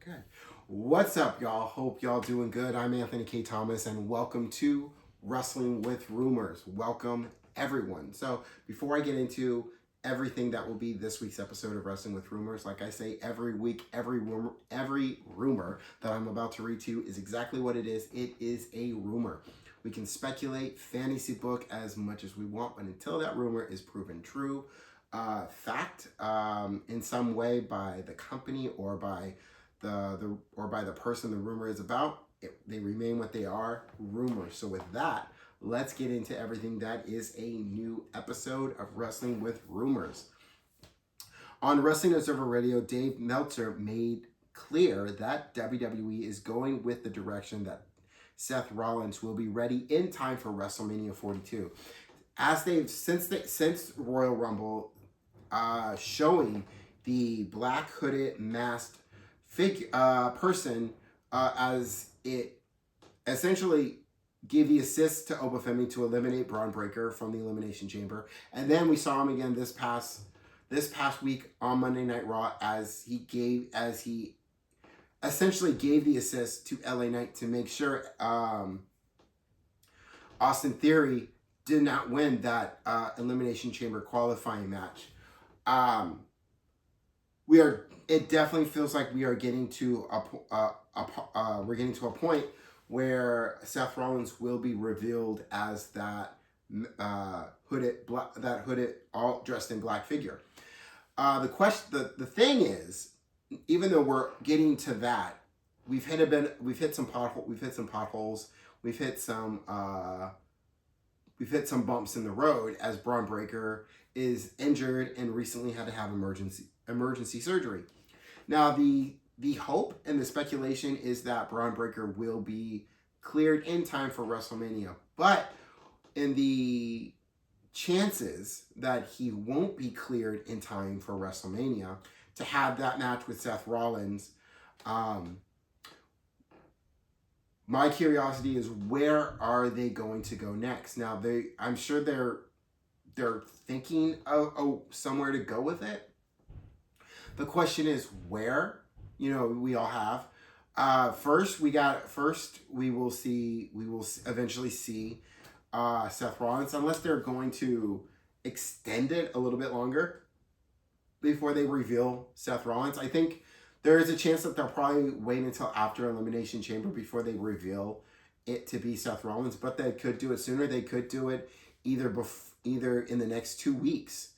Good. What's up, y'all? Hope y'all doing good. I'm Anthony K. Thomas, and welcome to Wrestling with Rumors. Welcome, everyone. So, before I get into everything that will be this week's episode of Wrestling with Rumors, like I say every week, every rumor that I'm about to read to you is exactly what it is. It is a rumor. We can speculate, fantasy book as much as we want, but until that rumor is proven true, fact in some way by the company or by the person the rumor is about, they remain what they are, rumors. So with that, let's get into everything that is a new episode of Wrestling with Rumors. On Wrestling Observer Radio, Dave Meltzer made clear that WWE is going with the direction that Seth Rollins will be ready in time for WrestleMania 42. As they've since Royal Rumble, showing the black hooded masked person as it essentially gave the assist to Obafemi to eliminate Braun Breaker from the Elimination Chamber, and then we saw him again this past week on Monday Night Raw as he essentially gave the assist to LA Knight to make sure Austin Theory did not win that Elimination Chamber qualifying match. It definitely feels like we are getting to a point where Seth Rollins will be revealed as that hooded, all dressed in black figure. The thing is, even though we're getting to that, we've hit some potholes, we've hit some bumps in the road as Braun Breaker is injured and recently had to have emergency surgery. Now, the hope and the speculation is that Braun Breaker will be cleared in time for WrestleMania, but in the chances that he won't be cleared in time for WrestleMania to have that match with Seth Rollins, my curiosity is, where are they going to go next? Now, I'm sure they're thinking of somewhere to go with it. The question is where. We all have. First, we will eventually see Seth Rollins, unless they're going to extend it a little bit longer before they reveal Seth Rollins. I think there is a chance that they'll probably wait until after Elimination Chamber before they reveal it to be Seth Rollins, but they could do it sooner. They could do it either in the next 2 weeks,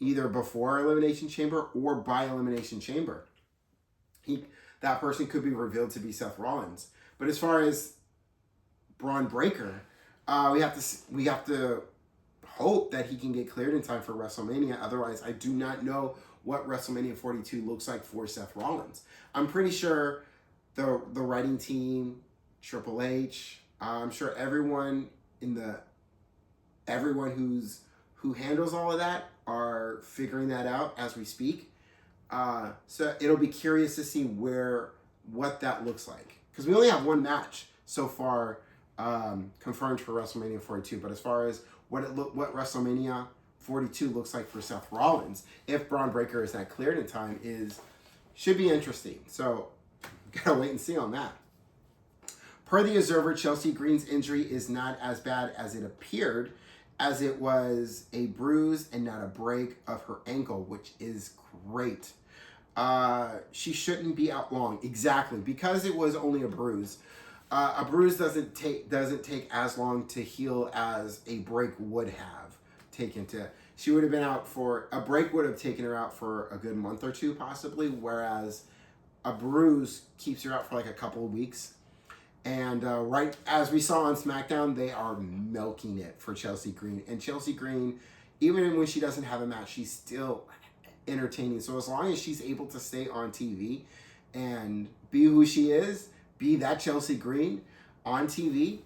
either before Elimination Chamber or by Elimination Chamber. That person could be revealed to be Seth Rollins. But as far as Braun Breaker, we have to hope that he can get cleared in time for WrestleMania. Otherwise, I do not know what WrestleMania 42 looks like for Seth Rollins. I'm pretty sure the writing team, Triple H, I'm sure everyone who handles all of that are figuring that out as we speak. So it'll be curious to see what that looks like, because we only have one match so far confirmed for WrestleMania 42. But as far as what WrestleMania 42 looks like for Seth Rollins, if Braun Breaker is not cleared in time, should be interesting. So gotta wait and see on that. Per the Observer, Chelsea Green's injury is not as bad as it appeared, as it was a bruise and not a break of her ankle, which is great. She shouldn't be out long, exactly, because it was only a bruise. A bruise doesn't take as long to heal as a break would have taken to. She would have been out a break would have taken her out for a good month or two possibly, whereas a bruise keeps her out for like a couple of weeks. And right as we saw on SmackDown, they are milking it for Chelsea Green. And Chelsea Green, even when she doesn't have a match, she's still entertaining. So as long as she's able to stay on TV and be who she is, be that Chelsea Green on TV,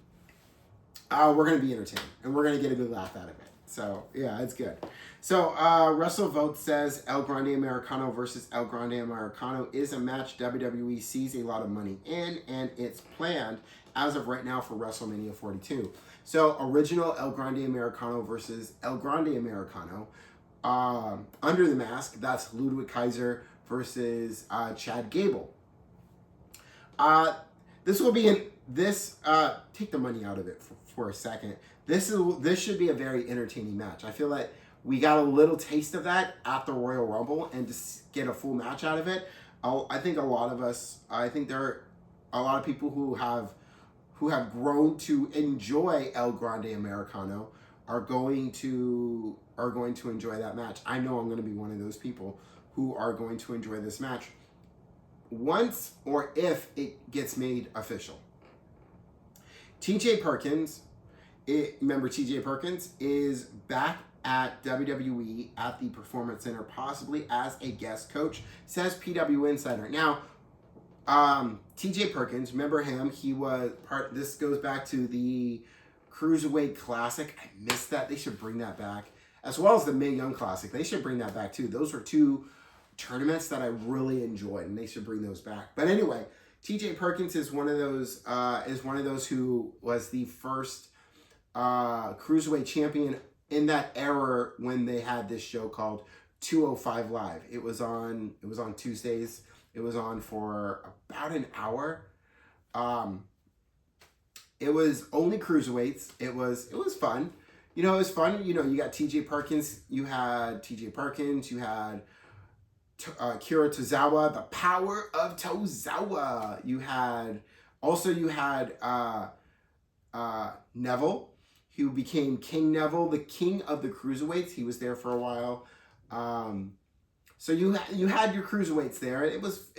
we're going to be entertained. And we're going to get a good laugh out of it. So, yeah, it's good. So, WrestleVote says El Grande Americano versus El Grande Americano is a match WWE sees a lot of money in, and it's planned as of right now for WrestleMania 42. So, original El Grande Americano versus El Grande Americano. Under the Mask, that's Ludwig Kaiser versus Chad Gable. This will be take the money out of it for a second. This should be a very entertaining match. I feel like we got a little taste of that at the Royal Rumble, and to get a full match out of it, I think there are a lot of people who have grown to enjoy El Grande Americano are going to enjoy that match. I know I'm going to be one of those people who are going to enjoy this match once or if it gets made official. TJ Perkins, remember TJ Perkins is back at WWE at the Performance Center, possibly as a guest coach, says PW Insider. Now, TJ Perkins, remember him? He was this goes back to the Cruiserweight Classic. I missed that. They should bring that back. As well as the Mae Young Classic. They should bring that back too. Those were two tournaments that I really enjoyed, and they should bring those back. But anyway, TJ Perkins is one of those who was the first Cruiserweight champion in that era when they had this show called 205 Live. It was on Tuesdays. It was on for about an hour. It was only cruiserweights. It was fun. It was fun. You got TJ Perkins. You had TJ Perkins. You had Kira Tozawa, the power of Tozawa. You had Neville, who became King Neville, the king of the cruiserweights. He was there for a while. So you had your cruiserweights there. It was,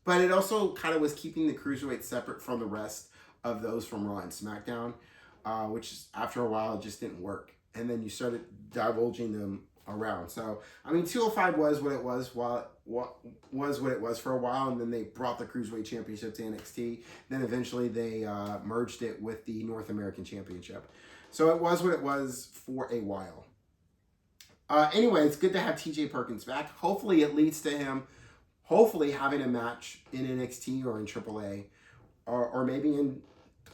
but it also kind of was keeping the cruiserweights separate from the rest of those from Raw and SmackDown, which after a while just didn't work. And then you started divulging them around. So 205 was what it was for a while, and then they brought the Cruiserweight Championship to NXT. Then eventually they merged it with the North American Championship. So it was what it was for a while. Anyway, it's good to have TJ Perkins back. Hopefully it leads to him having a match in NXT or in AAA or maybe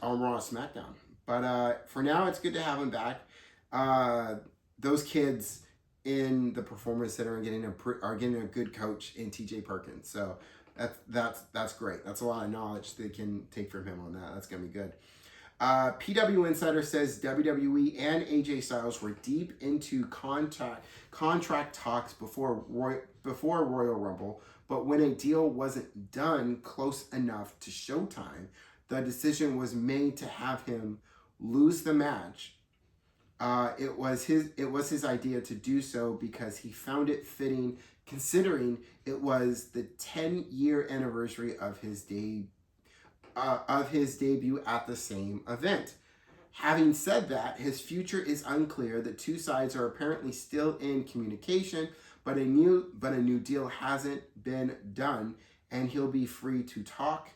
on Raw SmackDown. But for now, it's good to have him back. Those kids in the Performance Center are getting a good coach in TJ Perkins. So that's great. That's a lot of knowledge they can take from him on that. That's going to be good. PW Insider says WWE and AJ Styles were deep into contract talks before Royal Rumble, but when a deal wasn't done close enough to Showtime, the decision was made to have him lose the match. It was his idea to do so because he found it fitting, considering it was the 10-year anniversary of his debut at the same event. Having said that, his future is unclear. The two sides are apparently still in communication, but a new deal hasn't been done, and he'll be free to talk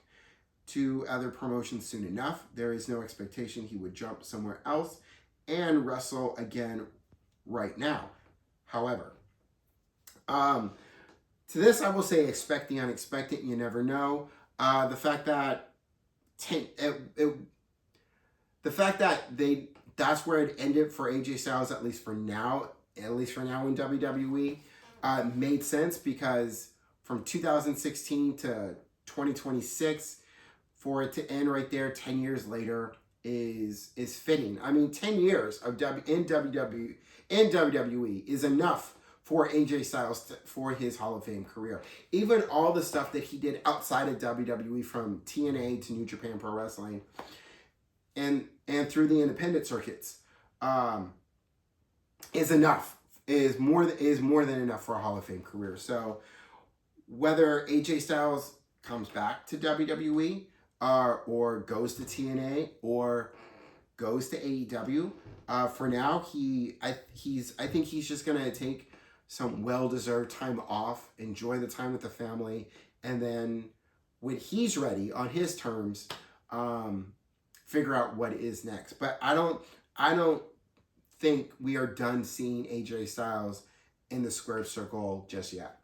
to other promotions soon enough. There is no expectation he would jump somewhere else and wrestle again right now. However, to this I will say expect the unexpected. You never know. The fact that that's where it ended for AJ Styles, at least for now in WWE, made sense, because from 2016 to 2026, for it to end right there 10 years later is fitting. 10 years of in WWE is enough for AJ Styles for his Hall of Fame career. Even all the stuff that he did outside of WWE, from TNA to New Japan Pro Wrestling and through the independent circuits, is more than enough for a Hall of Fame career. So whether AJ Styles comes back to WWE or goes to TNA or goes to AEW, for now I think he's just gonna take some well-deserved time off, enjoy the time with the family, and then when he's ready on his terms, figure out what is next. But I don't think we are done seeing AJ Styles in the squared circle just yet.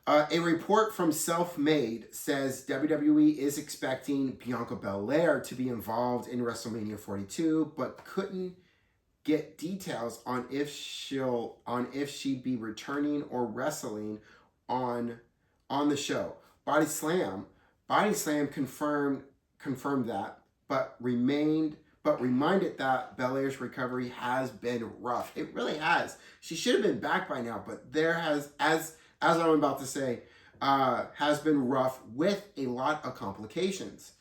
A report from Self-Made says WWE is expecting Bianca Belair to be involved in WrestleMania 42, but couldn't get details on if she'd be returning or wrestling on the show. Body Slam confirmed that, but reminded that Belair's recovery has been rough. It really has. She should have been back by now, but there has, as I'm about to say, has been rough with a lot of complications.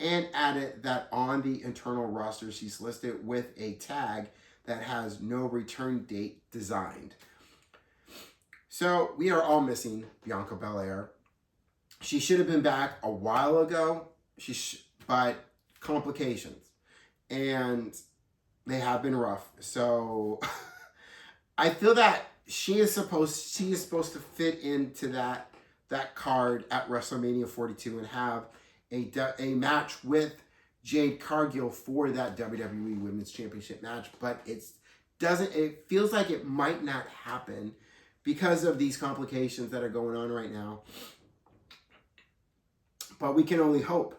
And added that on the internal roster, she's listed with a tag that has no return date designed. So we are all missing Bianca Belair. She should have been back a while ago, but complications. And they have been rough. So I feel that she is supposed to fit into that card at WrestleMania 42 and have a match with Jade Cargill for that WWE Women's Championship match, but it feels like it might not happen because of these complications that are going on right now. But we can only hope.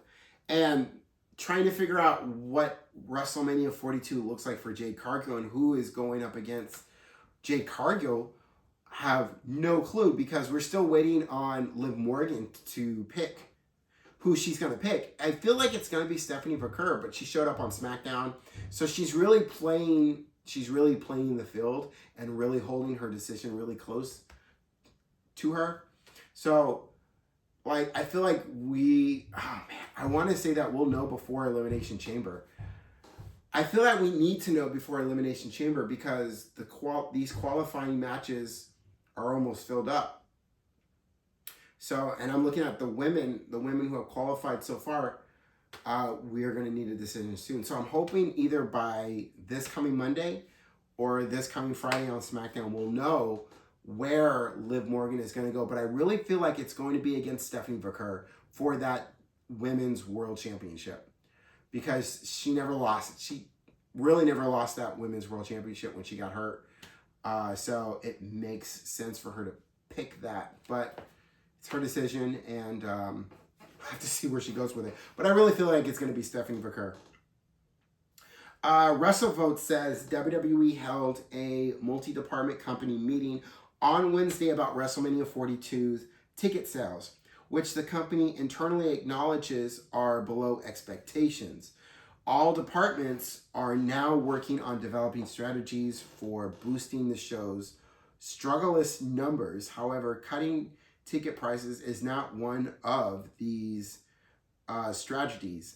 And trying to figure out what WrestleMania 42 looks like for Jade Cargill and who is going up against Jade Cargill, have no clue because we're still waiting on Liv Morgan to pick who she's going to pick. I feel like it's going to be Stephanie Vaquer, but she showed up on SmackDown. So she's really playing the field and really holding her decision really close to her. So, like, I feel like I want to say that we'll know before Elimination Chamber. I feel that we need to know before Elimination Chamber because these qualifying matches are almost filled up. So, and I'm looking at the women who have qualified so far. We are going to need a decision soon. So I'm hoping either by this coming Monday or this coming Friday on SmackDown, we'll know where Liv Morgan is going to go. But I really feel like it's going to be against Stephanie Vaquer for that Women's World Championship because she never lost. She really never lost that Women's World Championship when she got hurt. So it makes sense for her to pick that. But it's her decision, and I have to see where she goes with it. But I really feel like it's going to be Stephanie Vaquer. WrestleVote says WWE held a multi-department company meeting on Wednesday about WrestleMania 42's ticket sales, which the company internally acknowledges are below expectations. All departments are now working on developing strategies for boosting the show's struggleless numbers. However, cutting ticket prices is not one of these strategies.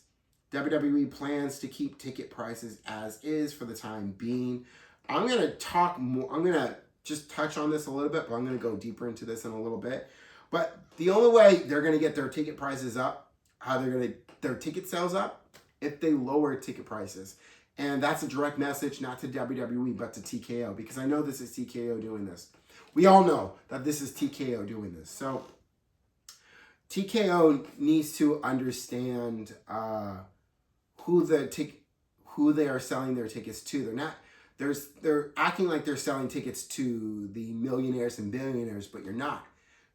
WWE plans to keep ticket prices as is for the time being. I'm going to talk more. I'm going to just touch on this a little bit, but I'm going to go deeper into this in a little bit. But the only way they're going to get their ticket prices up, how they're going to their ticket sales up, if they lower ticket prices. And that's a direct message, not to WWE, but to TKO, because I know this is TKO doing this. We all know that this is TKO doing this. So TKO needs to understand who they are selling their tickets to. They're acting like they're selling tickets to the millionaires and billionaires, but you're not.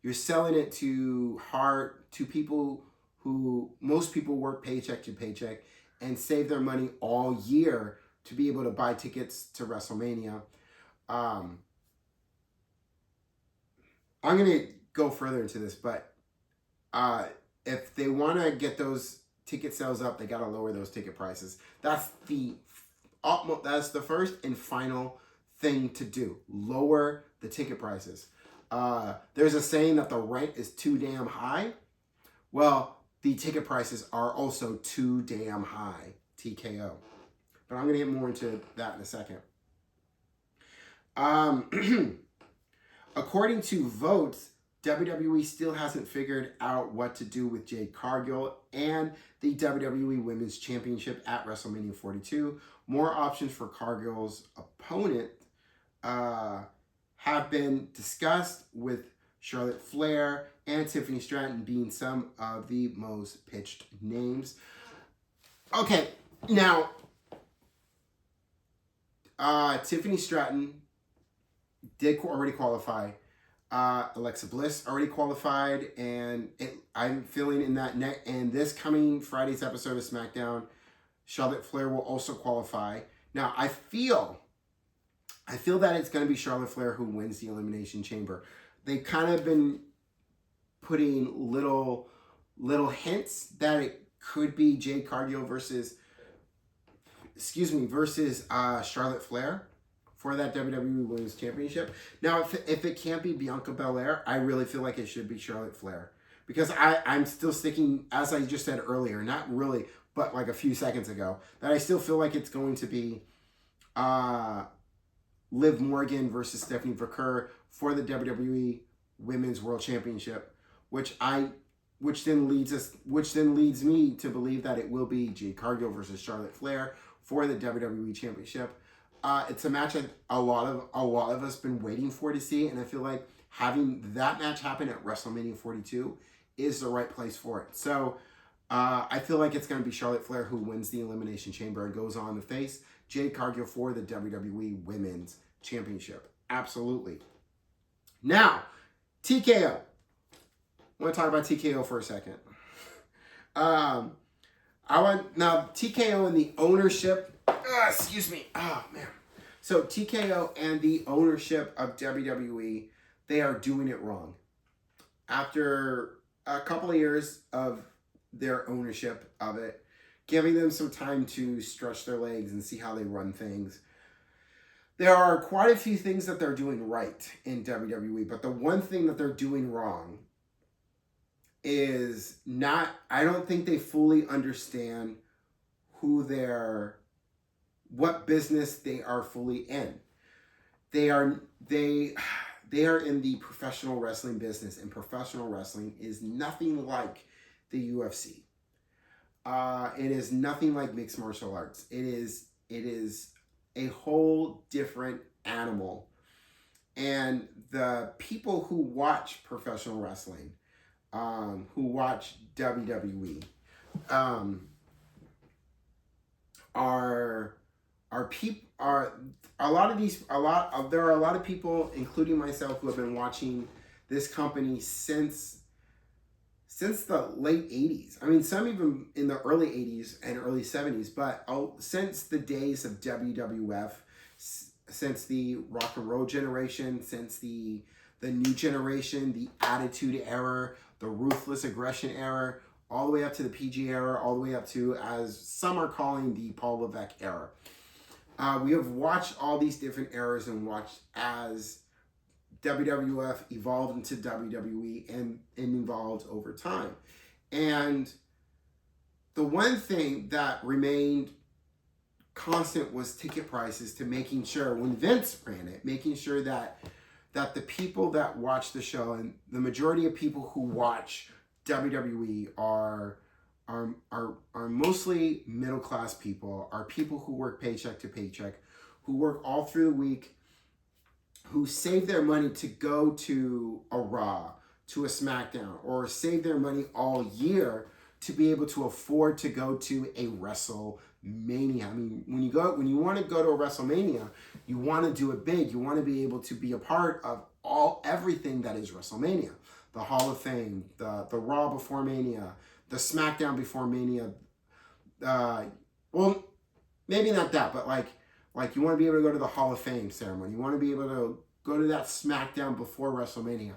You're selling it to people who most people work paycheck to paycheck and save their money all year to be able to buy tickets to WrestleMania. I'm going to go further into this, but if they want to get those ticket sales up, they got to lower those ticket prices. That's the first and final thing to do. Lower the ticket prices. There's a saying that the rent is too damn high. Well, the ticket prices are also too damn high, TKO. But I'm going to get more into that in a second. According to votes, WWE still hasn't figured out what to do with Jade Cargill and the WWE Women's Championship at WrestleMania 42. More options for Cargill's opponent have been discussed, with Charlotte Flair and Tiffany Stratton being some of the most pitched names. Okay, now, Tiffany Stratton did already qualify. Alexa Bliss already qualified, and I'm feeling in that and this coming Friday's episode of SmackDown, Charlotte Flair will also qualify. Now, I feel I feel that it's going to be Charlotte Flair who wins the Elimination Chamber. They kind of been putting little hints that it could be Jade Cargill versus Charlotte Flair for that WWE Women's Championship. Now, if it can't be Bianca Belair, I really feel like it should be Charlotte Flair. Because I'm still sticking, as I just said earlier, not really, but like a few seconds ago, that I still feel like it's going to be Liv Morgan versus Stephanie Vaquer for the WWE Women's World Championship, which then leads me to believe that it will be Jade Cargill versus Charlotte Flair for the WWE Championship. It's a match that a lot of us been waiting for to see, and I feel like having that match happen at WrestleMania 42 is the right place for it. So I feel like it's going to be Charlotte Flair who wins the Elimination Chamber and goes on to face Jade Cargill for the WWE Women's Championship. Absolutely. Now, TKO. I want to talk about TKO for a second. TKO and the ownership. Excuse me. Oh, man. So TKO and the ownership of WWE, they are doing it wrong. After a couple of years of their ownership of it, giving them some time to stretch their legs and see how they run things, there are quite a few things that they're doing right in WWE, but the one thing that they're doing wrong is not, I don't think they fully understand what business they are fully in. They are in the professional wrestling business, and professional wrestling is nothing like the UFC. It is nothing like mixed martial arts. It is a whole different animal. And the people who watch professional wrestling, who watch WWE, there are a lot of people, including myself, who have been watching this company since the late 80s. I mean, some even in the early 80s and early 70s, but since the days of WWF, since the rock and roll generation, since the new generation, the Attitude Era, the Ruthless Aggression Era, all the way up to the PG era, all the way up to, as some are calling, the Paul Levesque era. We have watched all these different eras and watched as WWF evolved into WWE and evolved over time. And the one thing that remained constant was ticket prices, to making sure, when Vince ran it, making sure that the people that watch the show, and the majority of people who watch WWE are mostly middle-class people, are people who work paycheck to paycheck, who work all through the week, who save their money to go to a Raw, to a SmackDown, or save their money all year to be able to afford to go to a WrestleMania. I mean, when you want to go to a WrestleMania, you want to do it big. You want to be able to be a part of everything that is WrestleMania. The Hall of Fame, the Raw before Mania, the SmackDown before Mania. Well, maybe not that, but like you want to be able to go to the Hall of Fame ceremony. You want to be able to go to that SmackDown before WrestleMania.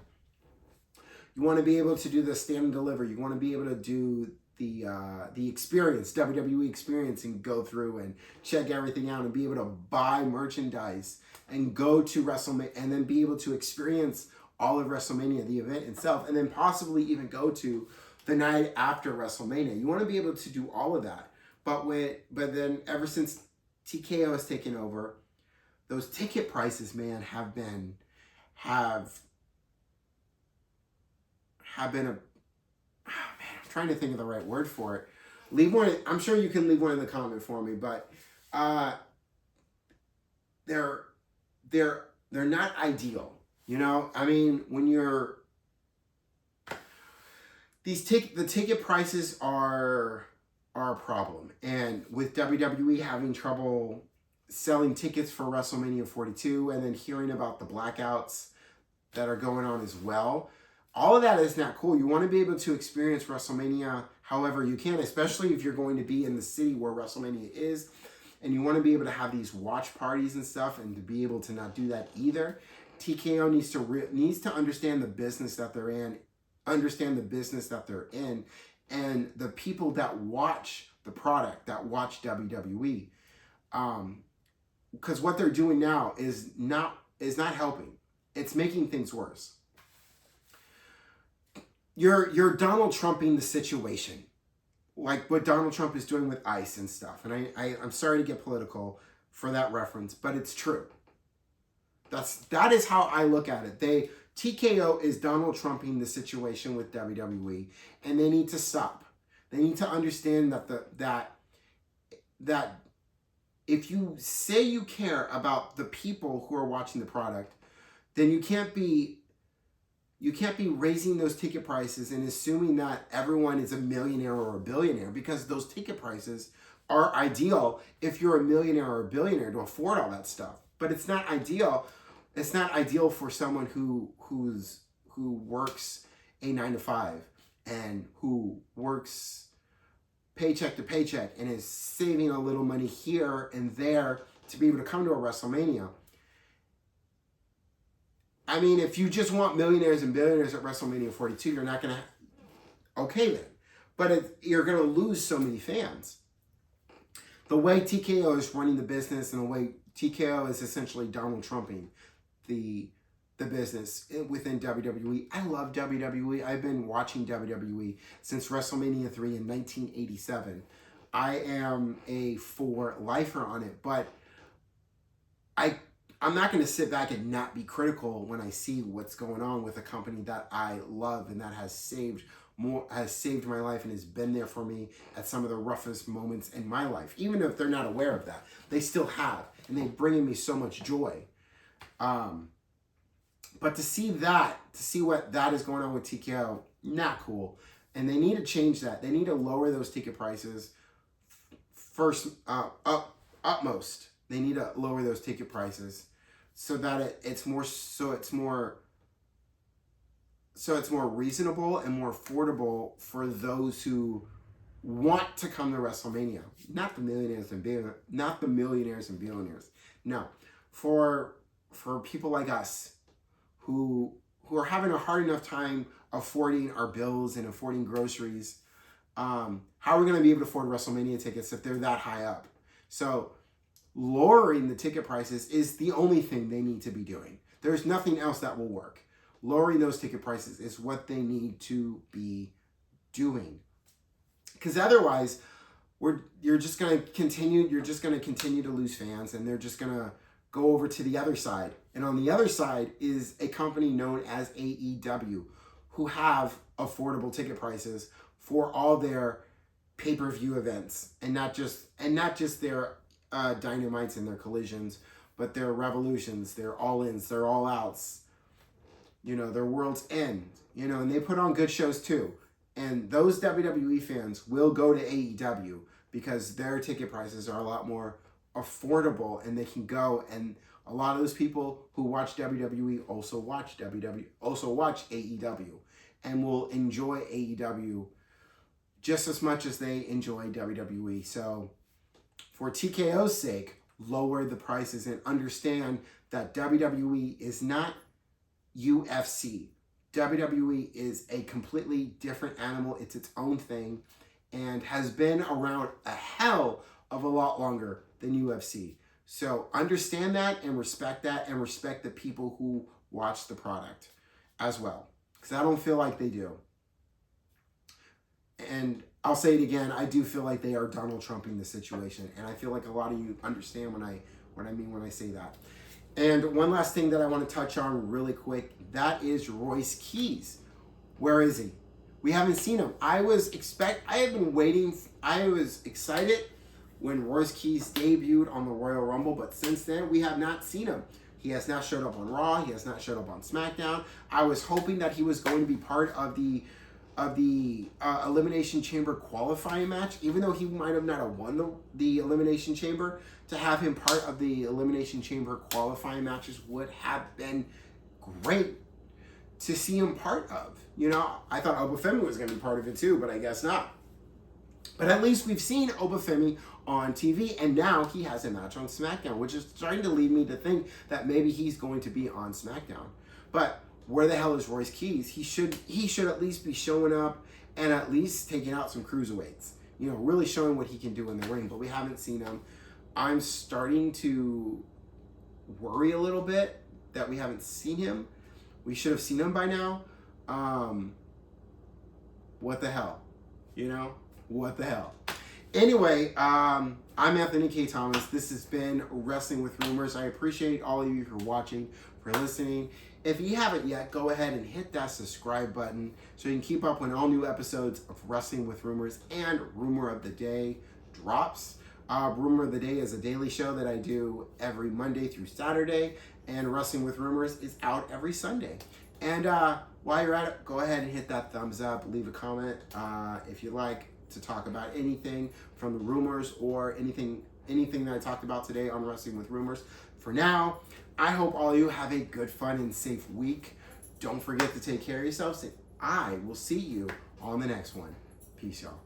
You want to be able to do the stand and deliver. You want to be able to do the experience, WWE experience, and go through and check everything out and be able to buy merchandise and go to WrestleMania, and then be able to experience all of WrestleMania, the event itself, and then possibly even go to the night after WrestleMania. You want to be able to do all of that. But then ever since TKO has taken over, those ticket prices, man, have been I'm trying to think of the right word for it. I'm sure you can leave one in the comment for me, but they're not ideal. You know, I mean, when the ticket prices are a problem, and with WWE having trouble selling tickets for WrestleMania 42, and then hearing about the blackouts that are going on as well, all of that is not cool. You want to be able to experience WrestleMania however you can, especially if you're going to be in the city where WrestleMania is. and you want to be able to have these watch parties and stuff, and to be able to not do that either, TKO needs to understand the business that they're in, and the people that watch the product, that watch WWE, because what they're doing now is not helping. It's making things worse. You're Donald Trumping the situation, like what Donald Trump is doing with ICE and stuff. And I'm sorry to get political for that reference, but it's true. That is how I look at it. TKO is Donald Trumping the situation with WWE, and they need to stop. They need to understand that if you say you care about the people who are watching the product, then you can't be raising those ticket prices and assuming that everyone is a millionaire or a billionaire, because those ticket prices are ideal if you're a millionaire or a billionaire to afford all that stuff. But it's not ideal. It's not ideal for someone who works a 9-to-5 and who works paycheck to paycheck and is saving a little money here and there to be able to come to a WrestleMania. I mean, if you just want millionaires and billionaires at WrestleMania 42, you're not going to... Okay, then. But you're going to lose so many fans. The way TKO is running the business and the way TKO is essentially Donald Trumping the business within WWE. I love WWE. I've been watching WWE since WrestleMania 3 in 1987. I am a for-lifer on it, but I'm not going to sit back and not be critical when I see what's going on with a company that I love and that has saved my life and has been there for me at some of the roughest moments in my life. Even if they're not aware of that, they still have, and they've bringing me so much joy. But to see what that is going on with TKO, not cool. And they need to change that. They need to lower those ticket prices first, utmost. They need to lower those ticket prices so that it's more reasonable and more affordable for those who want to come to WrestleMania. Not the millionaires and billionaires. No, for people like us who are having a hard enough time affording our bills and affording groceries. How are we going to be able to afford WrestleMania tickets if they're that high up? So lowering the ticket prices is the only thing they need to be doing. There's nothing else that will work. Lowering those ticket prices is what they need to be doing. Because otherwise, you're just going to continue to lose fans, and they're just going to go over to the other side. And on the other side is a company known as AEW, who have affordable ticket prices for all their pay-per-view events, and not just their Dynamites and their Collisions, but their Revolutions, their All-Ins, their All-Outs, their World's End, and they put on good shows too. And those WWE fans will go to AEW because their ticket prices are a lot more affordable, and they can go, and a lot of those people who watch WWE also watch AEW, and will enjoy AEW just as much as they enjoy WWE. So for TKO's sake, lower the prices and understand that WWE is not UFC. WWE is a completely different animal. It's its own thing and has been around a hell of a lot longer than UFC. So understand that and respect the people who watch the product as well. Because I don't feel like they do. And I'll say it again, I do feel like they are Donald Trumping the situation. And I feel like a lot of you understand what I mean when I say that. And one last thing that I want to touch on really quick, that is Royce Keys. Where is he? We haven't seen him. I was excited when Royce Keys debuted on the Royal Rumble, but since then we have not seen him. He has not showed up on Raw. He has not showed up on SmackDown. I was hoping that he was going to be part of the Elimination Chamber qualifying match, even though he might have not won the Elimination Chamber. To have him part of the Elimination Chamber qualifying matches would have been great to see him part of. I thought Oba Femi was going to be part of it too, but I guess not. But at least we've seen Obafemi on TV, and now he has a match on SmackDown, which is starting to lead me to think that maybe he's going to be on SmackDown. But where the hell is Royce Keys? He should at least be showing up and at least taking out some cruiserweights. You know, really showing what he can do in the ring. But we haven't seen him. I'm starting to worry a little bit that we haven't seen him. We should have seen him by now. What the hell? You know? What the hell? Anyway, I'm Anthony K. Thomas. This has been Wrestling with Rumors. I appreciate all of you for watching, for listening. If you haven't yet, go ahead and hit that subscribe button so you can keep up when all new episodes of Wrestling with Rumors and Rumor of the Day drops. Rumor of the Day is a daily show that I do every Monday through Saturday, and Wrestling with Rumors is out every Sunday. And while you're at it, go ahead and hit that thumbs up, leave a comment if you like to talk about anything from the rumors or anything that I talked about today on Wrestling with Rumors. For now, I hope all of you have a good, fun, and safe week. Don't forget to take care of yourselves, and I will see you on the next one. Peace, y'all.